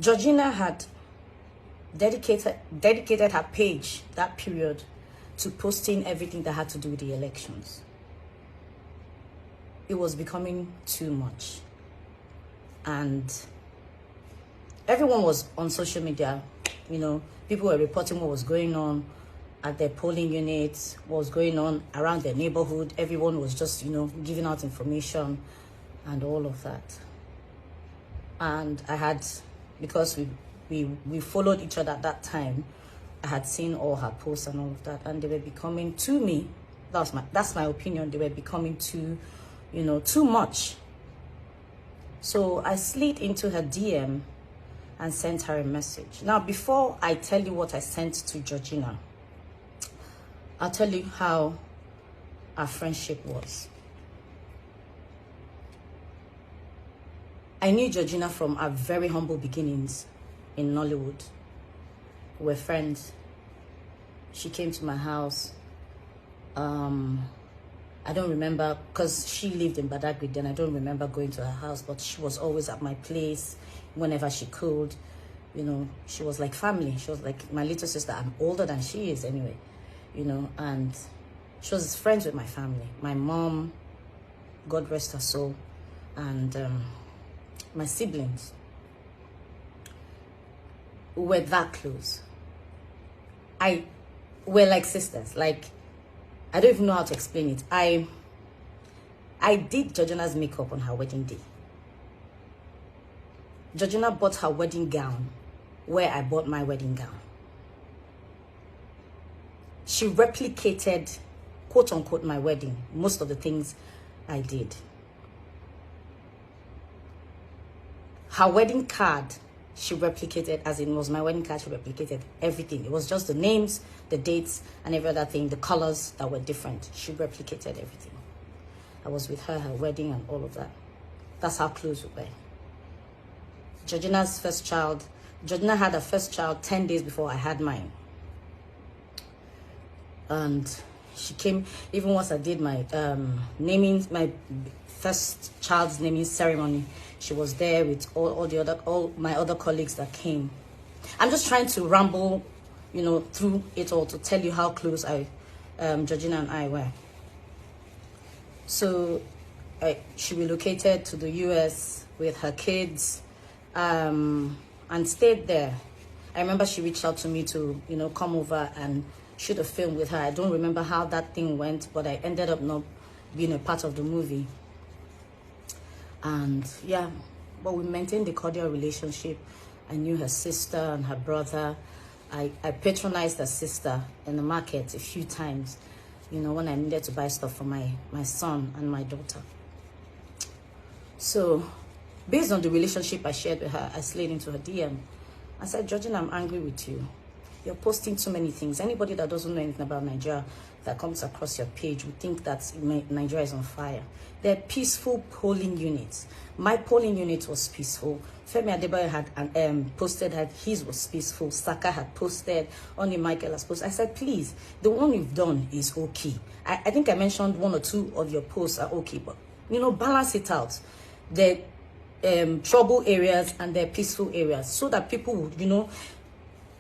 Georgina had dedicated her page that period to posting everything that had to do with the elections. It was becoming too much. And everyone was on social media, people were reporting what was going on at their polling units, what was going on around their neighborhood. Everyone was just, giving out information and all of that. And I had, because we followed each other at that time, I had seen all her posts and all of that, and they were becoming, to me, that's my opinion, they were becoming too much. So I slid into her DM and sent her a message. Now, before I tell you what I sent to Georgina, I'll tell you how our friendship was. I knew Georgina from our very humble beginnings in Nollywood. We were friends. She came to my house. I don't remember, because she lived in Badagry then. I don't remember going to her house, but she was always at my place whenever she could. She was like family. She was like my little sister. I'm older than she is anyway, and she was friends with my family. My mom, God rest her soul, and my siblings. We were that close. We're like sisters. Like, I don't even know how to explain it. I did Georgina's makeup on her wedding day. Georgina bought her wedding gown where I bought my wedding gown. She replicated, quote unquote, my wedding, most of the things I did. Her wedding card, she replicated, as in was my wedding card, she replicated everything. It was just the names, the dates, and every other thing, the colors that were different. She replicated everything. I was with her wedding and all of that. That's how close we were. Georgina had her first child 10 days before I had mine. And she came, even once I did my my first child's naming ceremony, she was there with all my other colleagues that came. I'm just trying to ramble, through it all to tell you how close Georgina and I were. So she relocated to the US with her kids, and stayed there. I remember she reached out to me to, come over and shoot a film with her. I don't remember how that thing went, but I ended up not being a part of the movie. And yeah, but we maintained a cordial relationship. I knew her sister and her brother. I patronized her sister in the market a few times, when I needed to buy stuff for my son and my daughter. So based on the relationship I shared with her, I slid into her DM. I said, Georgina, I'm angry with you. You're posting too many things. Anybody that doesn't know anything about Nigeria that comes across your page would think that Nigeria is on fire. They're peaceful polling units. My polling unit was peaceful. Femi Adebayo had posted that his was peaceful. Saka had posted. Only Michael has posted. I said, please, the one you've done is okay. I think I mentioned one or two of your posts are okay, but, balance it out. The trouble areas and their peaceful areas, so that people would,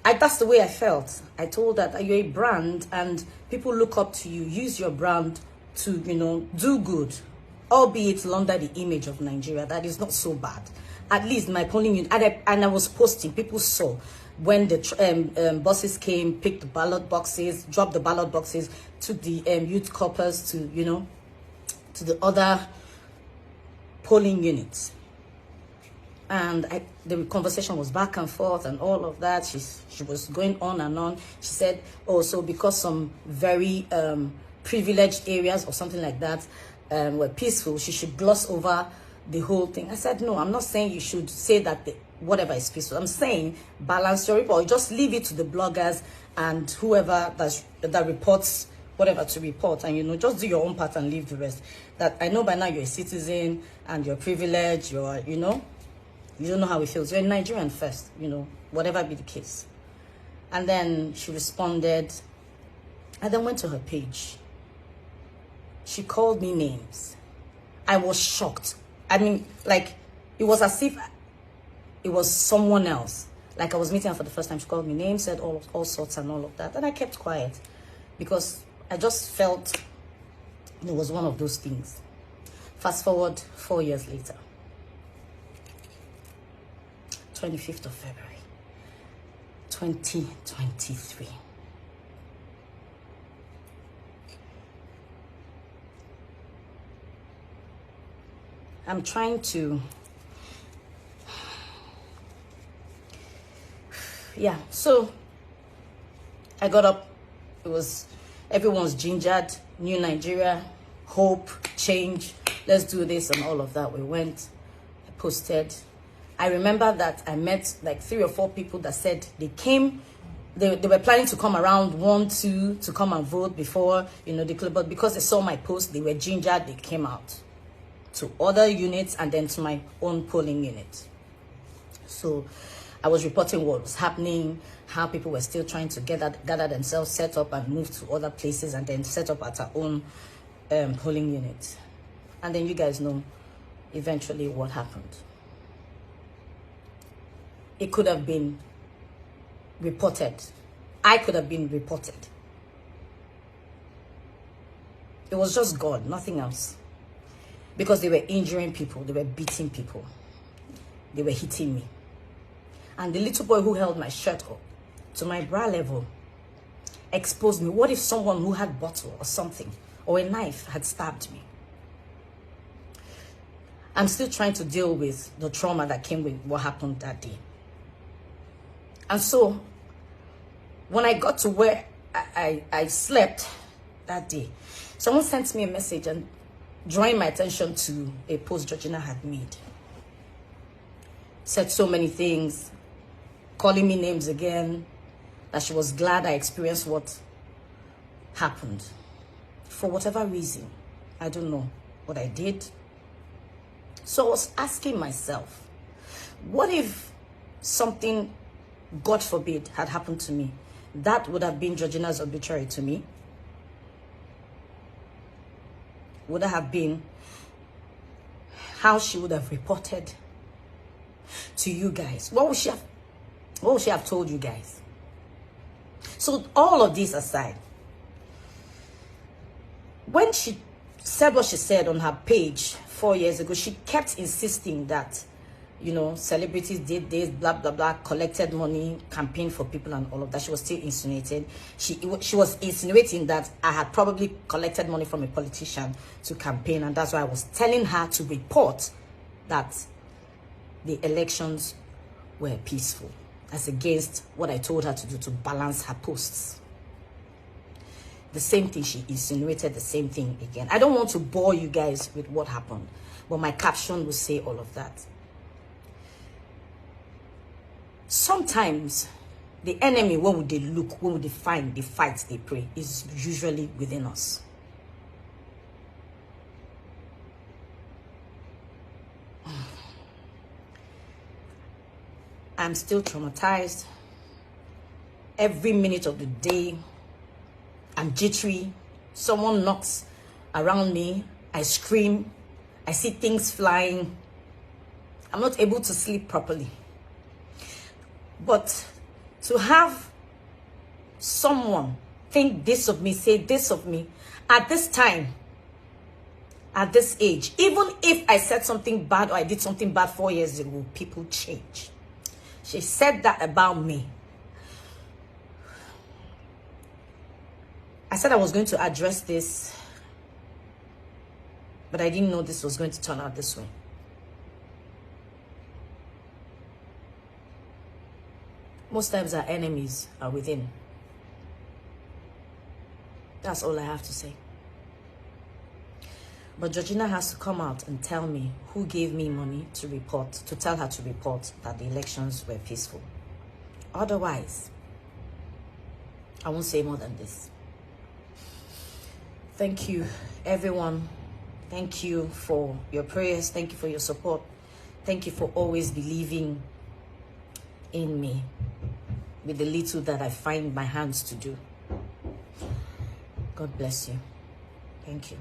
that's the way I felt. I told that you're a brand and people look up to you. Use your brand to, do good, albeit under the image of Nigeria. That is not so bad. At least my polling unit, and I was posting, people saw when the buses came, picked the ballot boxes, dropped the ballot boxes, took the youth corpers to, to the other polling units. And the conversation was back and forth and all of that. She was going on and on. She said, oh, so because some very privileged areas or something like that were peaceful, she should gloss over the whole thing. I said, no, I'm not saying you should say that whatever is peaceful. I'm saying balance your report. Just leave it to the bloggers and whoever that reports whatever to report, and just do your own part and leave the rest. That I know by now you're a citizen and you're privileged, you don't know how it feels. You're a Nigerian first, whatever be the case. And then she responded. I then went to her page. She called me names. I was shocked. It was as if it was someone else. Like I was meeting her for the first time, she called me names, said all sorts and all of that. And I kept quiet because I just felt it was one of those things. Fast forward 4 years later, 25th of February, 2023. I'm trying to, yeah, so I got up. It was, everyone's gingered, new Nigeria, hope, change, let's do this and all of that. We went, I posted. I remember that I met like 3 or 4 people that said they came, they were planning to come around 1, 2 to come and vote before, you know, the club, but because they saw my post, they were gingered, they came out to other units and then to my own polling unit. So I was reporting what was happening, how people were still trying to gather themselves, set up and move to other places and then set up at our own polling unit. And then you guys know eventually what happened. It could have been reported. I could have been reported. It was just God, nothing else. Because they were injuring people, they were beating people, they were hitting me. And the little boy who held my shirt up to my bra level exposed me. What if someone who had a bottle or something or a knife had stabbed me? I'm still trying to deal with the trauma that came with what happened that day. And so when I got to where I slept that day, someone sent me a message and drawing my attention to a post Georgina had made. Said so many things, calling me names again, that she was glad I experienced what happened. For whatever reason, I don't know what I did. So I was asking myself, what if something, God forbid, had happened to me? That would have been Georgina's obituary to me. Would have been how she would have reported to you guys. What would she have told you guys? So all of this aside, when she said what she said on her page 4 years ago, she kept insisting that, you know, celebrities did this, blah, blah, blah, collected money, campaigned for people and all of that. She was still insinuating. She was insinuating that I had probably collected money from a politician to campaign. And that's why I was telling her to report that the elections were peaceful, as against what I told her to do to balance her posts. The same thing, she insinuated the same thing again. I don't want to bore you guys with what happened, but my caption will say all of that. Sometimes the enemy, when would they look, when would they find, they fight, they pray, is usually within us. I'm still traumatized. Every minute of the day, I'm jittery. Someone knocks around me, I scream, I see things flying. I'm not able to sleep properly. But to have someone think this of me, say this of me, at this time, at this age, even if I said something bad or I did something bad 4 years ago, people change. She said that about me. I said I was going to address this, but I didn't know this was going to turn out this way. Most times our enemies are within. That's all I have to say. But Georgina has to come out and tell me who gave me money to report, to tell her to report that the elections were peaceful. Otherwise, I won't say more than this. Thank you, everyone. Thank you for your prayers. Thank you for your support. Thank you for always believing in me with the little that I find my hands to do. God bless you. Thank you.